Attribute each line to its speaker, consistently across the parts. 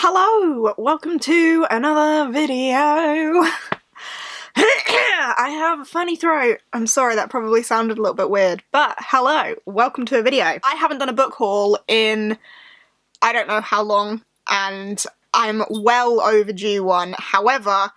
Speaker 1: Hello! Welcome to another video! I have a funny throat. I'm sorry, that probably sounded a little bit weird, but hello! Welcome to a video. I haven't done a book haul in I don't know how long, and I'm well overdue one. However,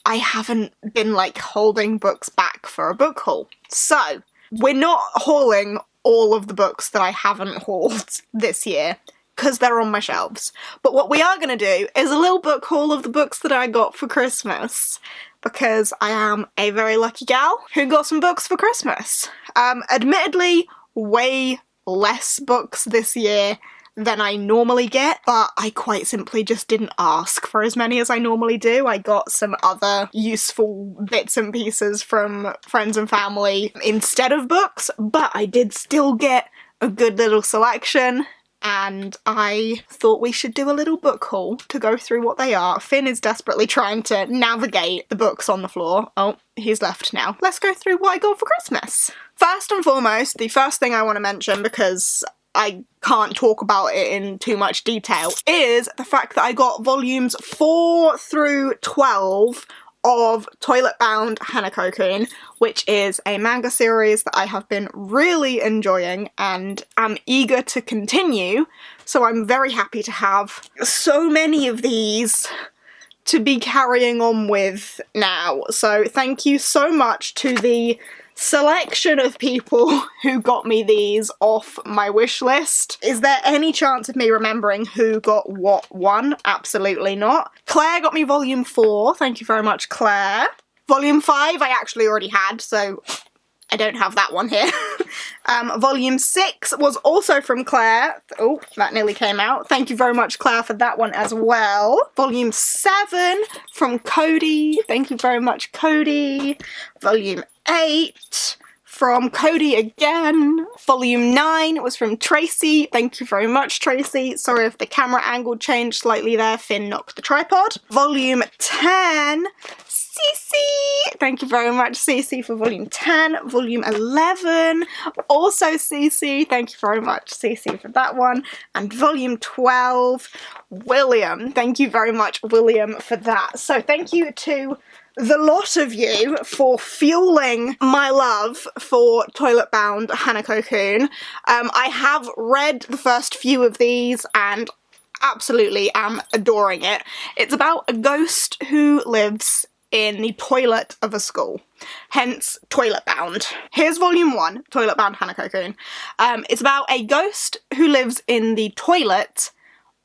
Speaker 1: I haven't been like holding books back for a book haul. So, we're not hauling all of the books that I haven't hauled this year, because they're on my shelves. But what we are going to do is a little book haul of the books that I got for Christmas, because I am a very lucky gal who got some books for Christmas. Admittedly, way less books this year than I normally get, but I quite simply just didn't ask for as many as I normally do. I got some other useful bits and pieces from friends and family instead of books, but I did still get a good little selection, and I thought we should do a little book haul to go through what they are. Finn is desperately trying to navigate the books on the floor. Oh, he's left now. Let's go through what I got for Christmas. First and foremost, the first thing I want to mention, because I can't talk about it in too much detail, is the fact that I got volumes 4 through 12 of Toilet Bound Hanako-kun, which is a manga series that I have been really enjoying and am eager to continue, so I'm very happy to have so many of these to be carrying on with now. So thank you so much to the selection of people who got me these off my wish list. Is there any chance of me remembering who got what one? Absolutely not. Claire got me volume 4. Thank you very much, Claire. Volume 5 I actually already had, so I don't have that one here. Volume 6 was also from Claire. Oh, that nearly came out. Thank you very much, Claire, for that one as well. Volume 7 from Cody. Thank you very much, Cody. Volume 8 from Cody again. Volume 9 was from Tracy. Thank you very much, Tracy. Sorry if the camera angle changed slightly there. Finn knocked the tripod. Volume 10, Cece. Thank you very much, Cece, for volume 10. Volume 11, also Cece. Thank you very much, Cece, for that one. And volume 12, William. Thank you very much, William, for that. So thank you to the lot of you for fueling my love for Toilet Bound Hanako-kun. I have read the first few of these and absolutely am adoring it. It's about a ghost who lives in the toilet of a school, hence Toilet Bound. Here's volume 1, Toilet Bound Hanako-kun. It's about a ghost who lives in the toilet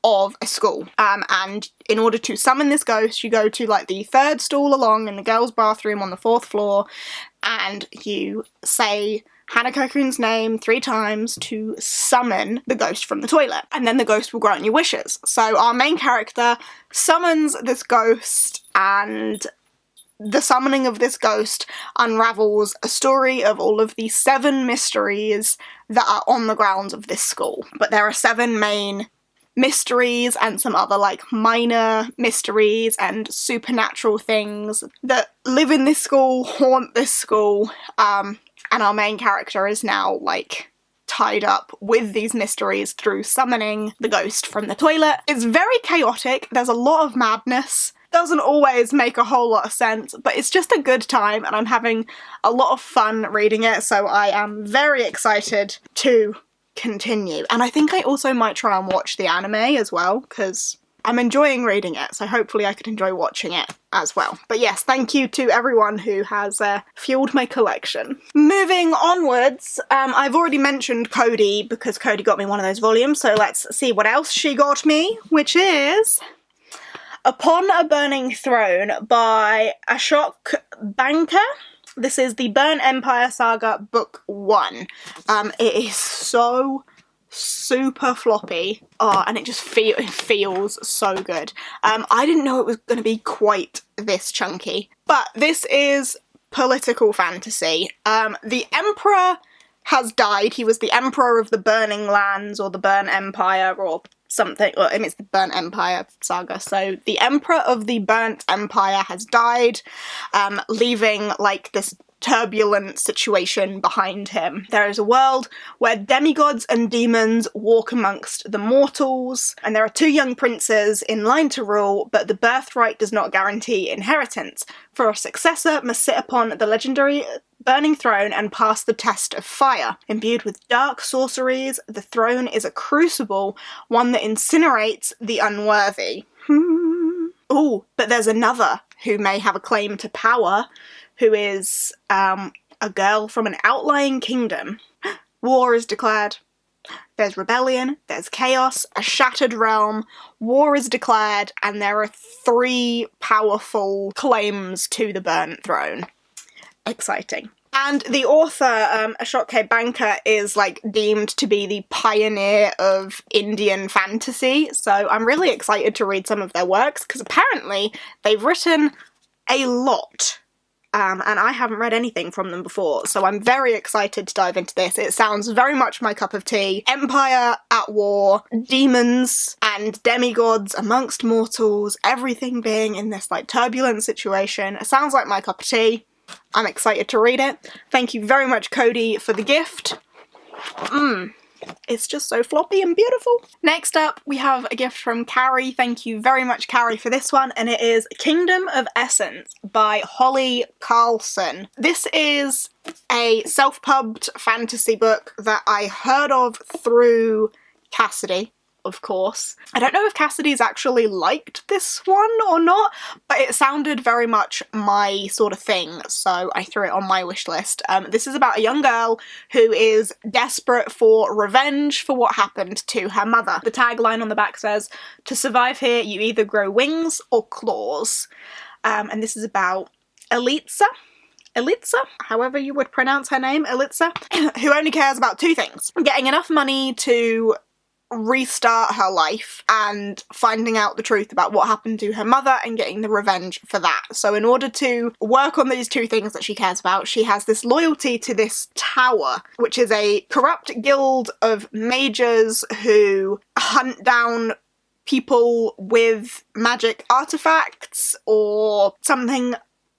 Speaker 1: of a school, and in order to summon this ghost you go to like the 3rd stall along in the girls' bathroom on the 4th floor, and you say Hanako-kun's name 3 times to summon the ghost from the toilet, and then the ghost will grant you wishes. So our main character summons this ghost, and the summoning of this ghost unravels a story of all of the 7 mysteries that are on the grounds of this school. But there are 7 main mysteries and some other like minor mysteries and supernatural things that live in this school, haunt this school, and our main character is now like tied up with these mysteries through summoning the ghost from the toilet. It's very chaotic, there's a lot of madness, doesn't always make a whole lot of sense, but it's just a good time and I'm having a lot of fun reading it, so I am very excited to continue. And I think I also might try and watch the anime as well, because I'm enjoying reading it, so hopefully I could enjoy watching it as well. But yes, thank you to everyone who has fueled my collection. Moving onwards, I've already mentioned Cody because Cody got me one of those volumes, so let's see what else she got me, which is Upon a Burning Throne by Ashok Banker. This is the Burnt Empire Saga Book 1. It is so super floppy, and it just feels so good. I didn't know it was going to be quite this chunky, but this is political fantasy. The Emperor has died. He was the Emperor of the Burning Lands, or the Burnt Empire, or something. Well, it's the Burnt Empire saga. So the Emperor of the Burnt Empire has died, leaving like this turbulent situation behind him. There is a world where demigods and demons walk amongst the mortals, and there are two young princes in line to rule, but the birthright does not guarantee inheritance, for a successor must sit upon the legendary burning throne and pass the test of fire. Imbued with dark sorceries, the throne is a crucible, one that incinerates the unworthy. Ooh, but there's another who may have a claim to power, who is a girl from an outlying kingdom. War is declared. There's rebellion, there's chaos, a shattered realm, war is declared, and there are 3 powerful claims to the burnt throne. Exciting. And the author, Ashok K. Banker, is like deemed to be the pioneer of Indian fantasy, so I'm really excited to read some of their works, because apparently they've written a lot. And I haven't read anything from them before, so I'm very excited to dive into this. It sounds very much my cup of tea. Empire at war, demons and demigods amongst mortals, everything being in this like turbulent situation. It sounds like my cup of tea. I'm excited to read it. Thank you very much, Cody, for the gift. It's just so floppy and beautiful. Next up, we have a gift from Carrie. Thank you very much, Carrie, for this one, and it is Kingdom of Essence by Holly Carlson. This is a self-pubbed fantasy book that I heard of through Cassidy, of course. I don't know if Cassidy's actually liked this one or not, but it sounded very much my sort of thing, so I threw it on my wish list. This is about a young girl who is desperate for revenge for what happened to her mother. The tagline on the back says, "To survive here, you either grow wings or claws." And this is about Elitza, however you would pronounce her name, Elitza, who only cares about 2 things: getting enough money to restart her life and finding out the truth about what happened to her mother and getting the revenge for that. So in order to work on these 2 things that she cares about, she has this loyalty to this tower, which is a corrupt guild of mages who hunt down people with magic artifacts or something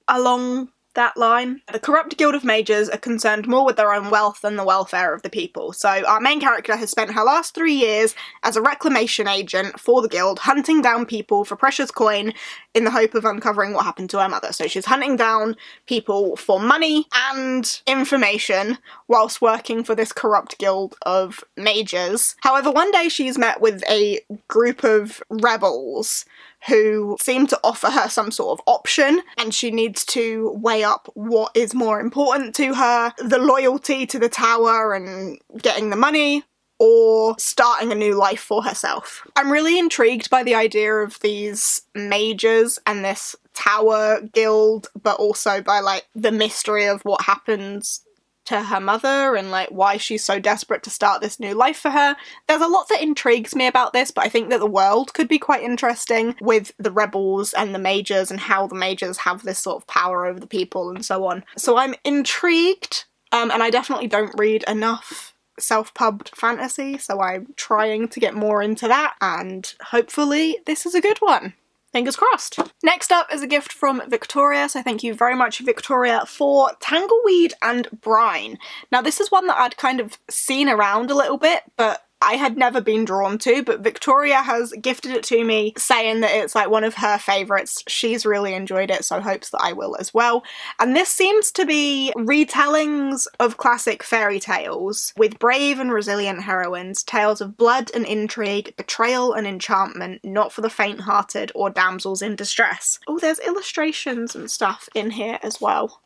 Speaker 1: along that line. The corrupt guild of mages are concerned more with their own wealth than the welfare of the people. So our main character has spent her last 3 years as a reclamation agent for the guild, hunting down people for precious coin in the hope of uncovering what happened to her mother. So she's hunting down people for money and information whilst working for this corrupt guild of mages. However, one day she's met with a group of rebels who seem to offer her some sort of option, and she needs to weigh up what is more important to her: the loyalty to the tower and getting the money, or starting a new life for herself. I'm really intrigued by the idea of these mages and this tower guild, but also by like the mystery of what happens to her mother and like why she's so desperate to start this new life for her. There's a lot that intrigues me about this, but I think that the world could be quite interesting with the rebels and the mages and how the mages have this sort of power over the people and so on. So I'm intrigued, and I definitely don't read enough self-pubbed fantasy, so I'm trying to get more into that, and hopefully this is a good one. Fingers crossed. Next up is a gift from Victoria, so thank you very much, Victoria, for Tangleweed and Brine. Now this is one that I'd kind of seen around a little bit, but I had never been drawn to, but Victoria has gifted it to me, saying that it's like one of her favourites. She's really enjoyed it, so hopes that I will as well. And this seems to be retellings of classic fairy tales, with brave and resilient heroines, tales of blood and intrigue, betrayal and enchantment, not for the faint-hearted or damsels in distress. Oh, there's illustrations and stuff in here as well.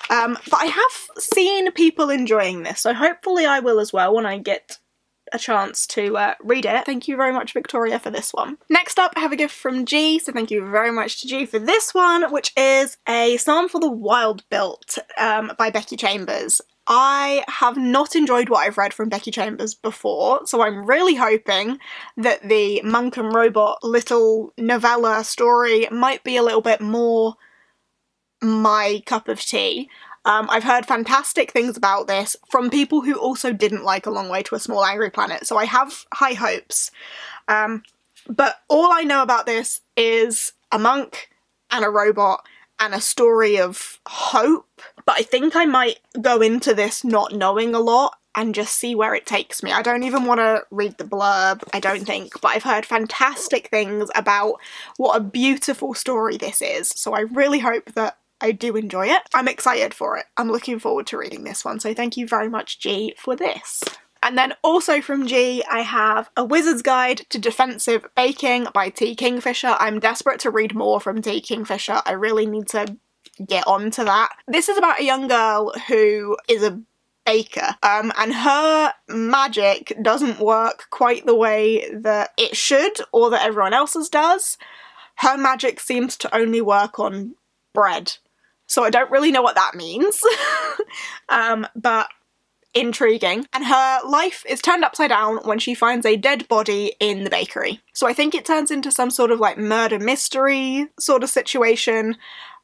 Speaker 1: But I have seen people enjoying this, so hopefully I will as well when I get a chance to read it. Thank you very much, Victoria, for this one. Next up, I have a gift from G, so thank you very much to G for this one, which is a Psalm for the Wild Built by Becky Chambers. I have not enjoyed what I've read from Becky Chambers before, so I'm really hoping that the Monk and Robot little novella story might be a little bit more my cup of tea. I've heard fantastic things about this from people who also didn't like A Long Way to a Small Angry Planet, so I have high hopes. But all I know about this is a monk and a robot, and a story of hope. But I think I might go into this not knowing a lot and just see where it takes me. I don't even want to read the blurb, I don't think, but I've heard fantastic things about what a beautiful story this is, so I really hope that I do enjoy it. I'm excited for it. I'm looking forward to reading this one, so thank you very much, G, for this. And then also from G, I have A Wizard's Guide to Defensive Baking by T. Kingfisher. I'm desperate to read more from T. Kingfisher. I really need to get on to that. This is about a young girl who is a baker, and her magic doesn't work quite the way that it should or that everyone else's does. Her magic seems to only work on bread. So I don't really know what that means, but intriguing. And her life is turned upside down when she finds a dead body in the bakery. So I think it turns into some sort of like murder mystery sort of situation,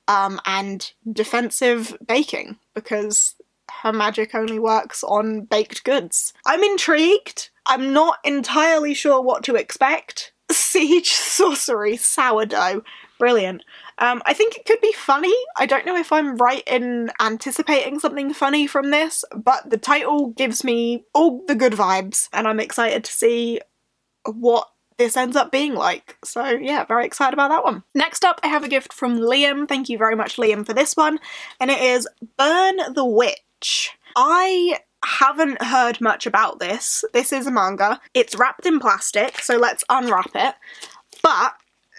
Speaker 1: and defensive baking, because her magic only works on baked goods. I'm intrigued. I'm not entirely sure what to expect. Siege sorcery sourdough. Brilliant. I think it could be funny. I don't know if I'm right in anticipating something funny from this, but the title gives me all the good vibes, and I'm excited to see what this ends up being like. So yeah, very excited about that one. Next up, I have a gift from Liam. Thank you very much, Liam, for this one, and it is Burn the Witch. I haven't heard much about this. This is a manga. It's wrapped in plastic, so let's unwrap it. But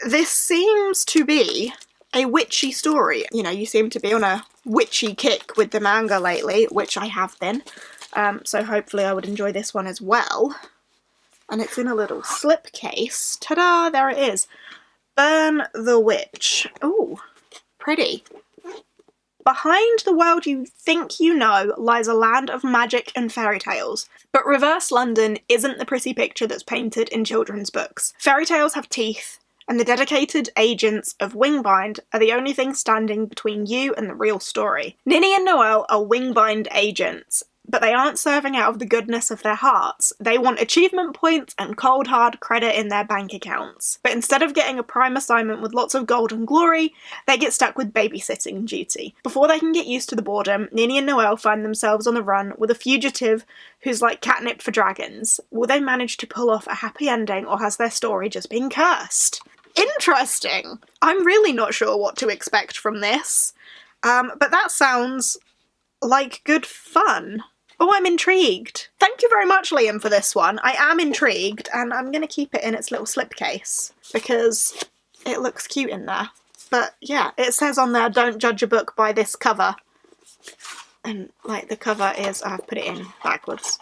Speaker 1: this seems to be a witchy story. You know, you seem to be on a witchy kick with the manga lately, which I have been. So hopefully I would enjoy this one as well. And it's in a little slipcase. Ta-da! There it is. Burn the Witch. Ooh, pretty. Behind the world you think you know lies a land of magic and fairy tales. But reverse London isn't the pretty picture that's painted in children's books. Fairy tales have teeth, and the dedicated agents of Wingbind are the only thing standing between you and the real story. Ninny and Noelle are Wingbind agents, but they aren't serving out of the goodness of their hearts. They want achievement points and cold hard credit in their bank accounts. But instead of getting a prime assignment with lots of gold and glory, they get stuck with babysitting duty. Before they can get used to the boredom, Ninny and Noelle find themselves on the run with a fugitive who's like catnip for dragons. Will they manage to pull off a happy ending, or has their story just been cursed? Interesting! I'm really not sure what to expect from this, but that sounds like good fun. Oh, I'm intrigued. Thank you very much, Liam, for this one. I am intrigued, and I'm going to keep it in its little slipcase because it looks cute in there. But yeah, it says on there, don't judge a book by this cover. And like the cover is, I've put it in backwards.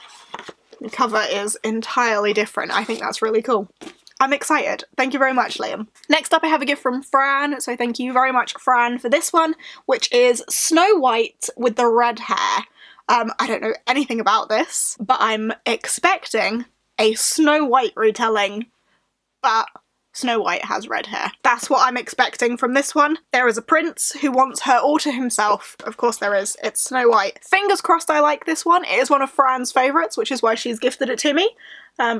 Speaker 1: The cover is entirely different. I think that's really cool. I'm excited. Thank you very much, Liam. Next up, I have a gift from Fran, so thank you very much, Fran, for this one, which is Snow White with the red hair. I don't know anything about this, but I'm expecting a Snow White retelling, but Snow White has red hair. That's what I'm expecting from this one. There is a prince who wants her all to himself. Of course there is. It's Snow White. Fingers crossed I like this one. It is one of Fran's favourites, which is why she's gifted it to me.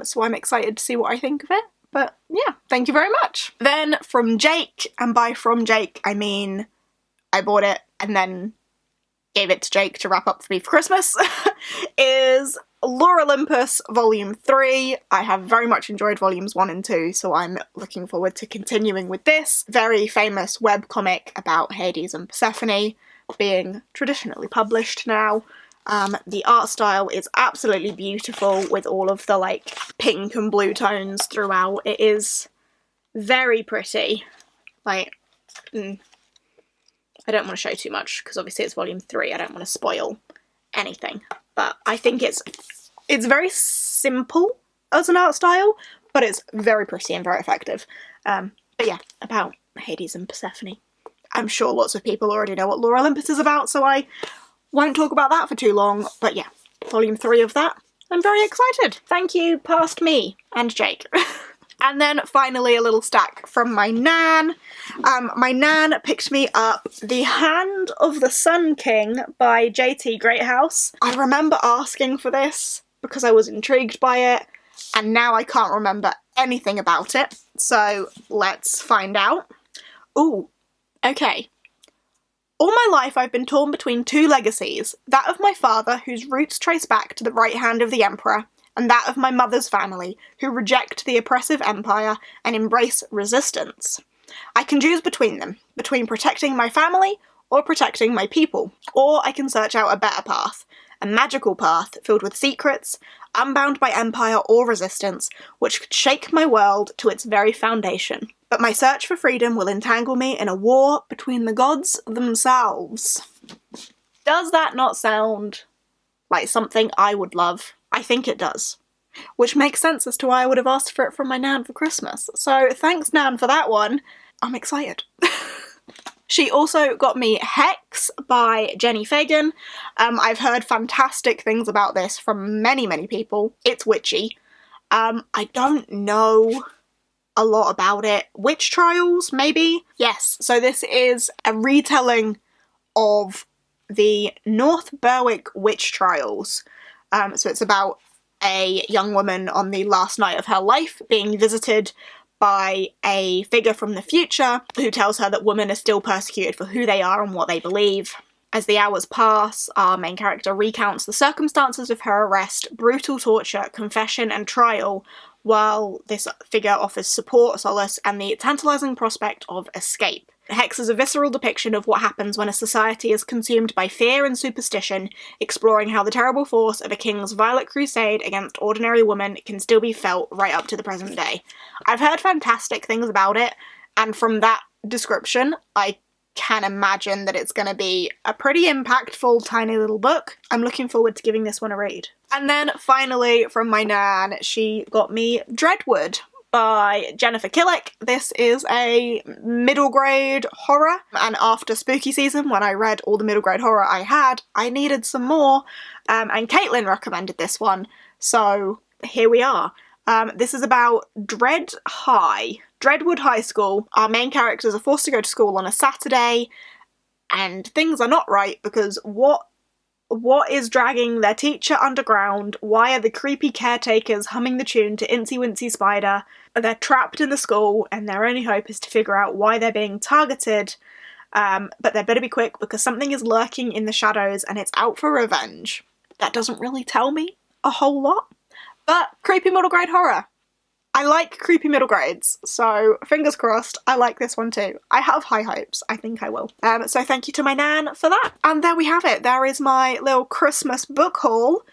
Speaker 1: So I'm excited to see what I think of it. But yeah, thank you very much. Then from Jake, and by from Jake I mean I bought it and then gave it to Jake to wrap up for me for Christmas, is Lore Olympus Volume 3. I have very much enjoyed Volumes 1 and 2, so I'm looking forward to continuing with this very famous webcomic about Hades and Persephone being traditionally published now. The art style is absolutely beautiful with all of the like pink and blue tones throughout. It is very pretty. Like, I don't want to show too much because obviously it's volume 3. I don't want to spoil anything, but I think it's very simple as an art style, but it's very pretty and very effective. But yeah, about Hades and Persephone. I'm sure lots of people already know what Lore Olympus is about, so I won't talk about that for too long, but yeah, volume 3 of that. I'm very excited. Thank you, past me and Jake. And then finally a little stack from my nan. My nan picked me up The Hand of the Sun King by J.T. Greathouse. I remember asking for this because I was intrigued by it, and now I can't remember anything about it, so let's find out. Ooh, okay. All my life I've been torn between two legacies, that of my father, whose roots trace back to the right hand of the emperor, and that of my mother's family, who reject the oppressive empire and embrace resistance. I can choose between them, between protecting my family or protecting my people, or I can search out a better path, a magical path filled with secrets, unbound by empire or resistance, which could shake my world to its very foundation. But my search for freedom will entangle me in a war between the gods themselves. Does that not sound like something I would love? I think it does. Which makes sense as to why I would have asked for it from my Nan for Christmas. So thanks, Nan, for that one. I'm excited. She also got me Hex by Jenny Fagan. I've heard fantastic things about this from many, many people. It's witchy. I don't know a lot about it. Witch trials, maybe? Yes, so this is a retelling of the North Berwick witch trials. So it's about a young woman on the last night of her life being visited by a figure from the future who tells her that women are still persecuted for who they are and what they believe. As the hours pass, our main character recounts the circumstances of her arrest, brutal torture, confession and trial, while this figure offers support, solace, and the tantalising prospect of escape. Hex is a visceral depiction of what happens when a society is consumed by fear and superstition, exploring how the terrible force of a king's violent crusade against ordinary women can still be felt right up to the present day. I've heard fantastic things about it, and from that description, I can imagine that it's going to be a pretty impactful, tiny little book. I'm looking forward to giving this one a read. And then finally, from my Nan, she got me Dreadwood by Jennifer Killick. This is a middle grade horror, and after spooky season, when I read all the middle grade horror I had, I needed some more, and Caitlin recommended this one, so here we are. This is about Dreadwood High School. Our main characters are forced to go to school on a Saturday, and things are not right because what is dragging their teacher underground? Why are the creepy caretakers humming the tune to Incy Wincy Spider? They're trapped in the school, and their only hope is to figure out why they're being targeted, but they better be quick because something is lurking in the shadows and it's out for revenge. That doesn't really tell me a whole lot, but creepy middle grade horror. I like creepy middle grades, so fingers crossed, I like this one too. I have high hopes, I think I will. So thank you to my Nan for that. And there we have it, there is my little Christmas book haul.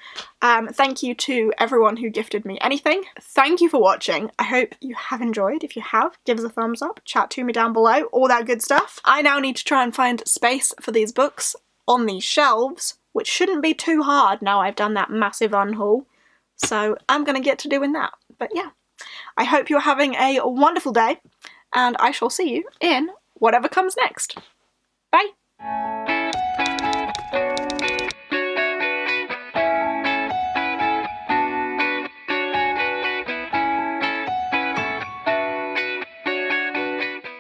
Speaker 1: Thank you to everyone who gifted me anything. Thank you for watching, I hope you have enjoyed. If you have, give us a thumbs up, chat to me down below, all that good stuff. I now need to try and find space for these books on these shelves, which shouldn't be too hard now I've done that massive unhaul. So I'm gonna get to doing that, but yeah. I hope you're having a wonderful day, and I shall see you in whatever comes next. Bye!